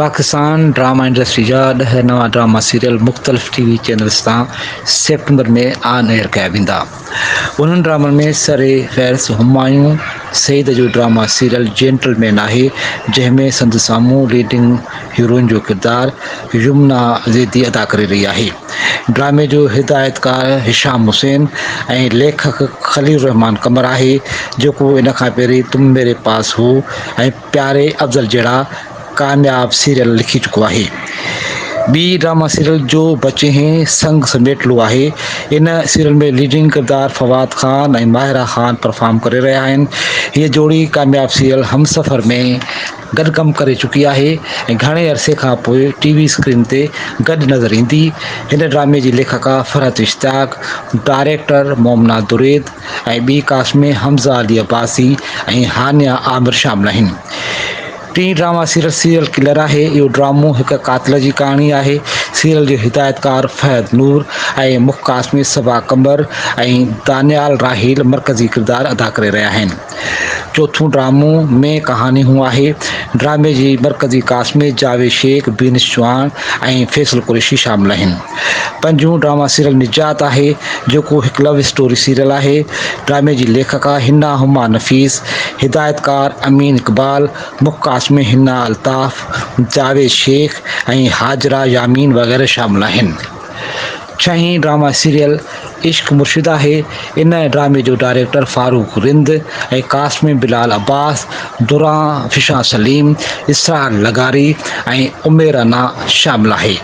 Pakistan drama industry जा 10 नवा drama serial मुख़्तलिफ़ टीवी चैनल्स तां सितंबर में ऑन एयर कया वेंदा। उन्हनि ड्रामनि में सरे फ़हरिस्त हुमायूं सईद जो ड्रामा सीरियल जेंटलमैन आहे, जंहिंमें संदसि साम्हूं लीडिंग हीरोइन जो किरदारु यमुना ज़ैदी अदा करे रही आहे। ड्रामे जो हिदायतकार हिशाम हुसैन ऐं लेखक ख़लील रहमान कमर आहे, जेको इन खां पहिरीं तुम मेरे पास हो ऐं प्यारे अफ़ज़ल जहिड़ा कामयाब सीरियल लिखी चुको आहे। ॿी ड्रामा सीरियल जो बचे हैं संग समेटलो आहे। इन सीरियल में लीडिंग किरदार फवाद ख़ान ऐं माहिरा ख़ान परफॉर्म करे रहिया आहिनि। हीअ जोड़ी कामयाब सीरियल हमसफ़र में गॾु कमु करे चुकी आहे ऐं घणे अरसे खां पोइ टीवी स्क्रीन ते गॾु नज़र ईंदी। हिन ड्रामे जी लेखिका फ़रहत इश्तियाक, डायरेक्टर मोमना दुरैद ऐं ॿी कास्ट में हमज़ा अली अब्बासी ऐं हानिया आमिर शामिल आहिनि। टी ड्रामा सीरियल किलर आहे। इहो ड्रामो हिकु कातिल जी कहाणी आहे। सीरियल जो हिदायतकार फहद नूर ऐं मुख्य में सबा कमर ऐं दानियाल राहील मरकज़ी किरदार अदा करे रहिया आहिनि। चोथों ड्रामो में कहानी हूं आहे। ड्रामे जी मरकज़ी कास्ट में जावेद शेख, बीनिश चौहान ऐं फैसल कुरैशी शामिल आहिनि। पंजों ड्रामा सीरियल निजात आहे, जेको हिकु लव स्टोरी सीरियल आहे। ड्रामे जी लेखिका हिना हुमा नफ़ीस, हिदायतकार अमीन इक़बाल, मुख्य में हिना अल्ताफ़, जावेद शेख ऐं हाजरा यामीन वग़ैरह शामिल आहिनि। छहीं ड्रामा सीरियल इश्क मुर्शिद आहे। इन ड्रामे जो डायरेक्टर फारूक रिंद ऐं कास्ट में बिलाल अब्बास, दुरा फिशा सलीम, इसरार लगारी ऐं उमेर अना शामिल आहे।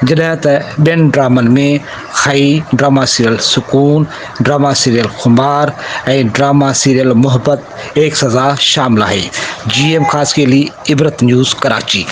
जॾहिं त ॿियनि ड्रामनि में खई, ड्रामा सीरियल सुकून, ड्रामा सीरियल खुमार ऐं ड्रामा सीरियल मोहब्बत एक सज़ा शामिल आहे। GM ख़ासि के लिए इबरत न्यूज़ कराची।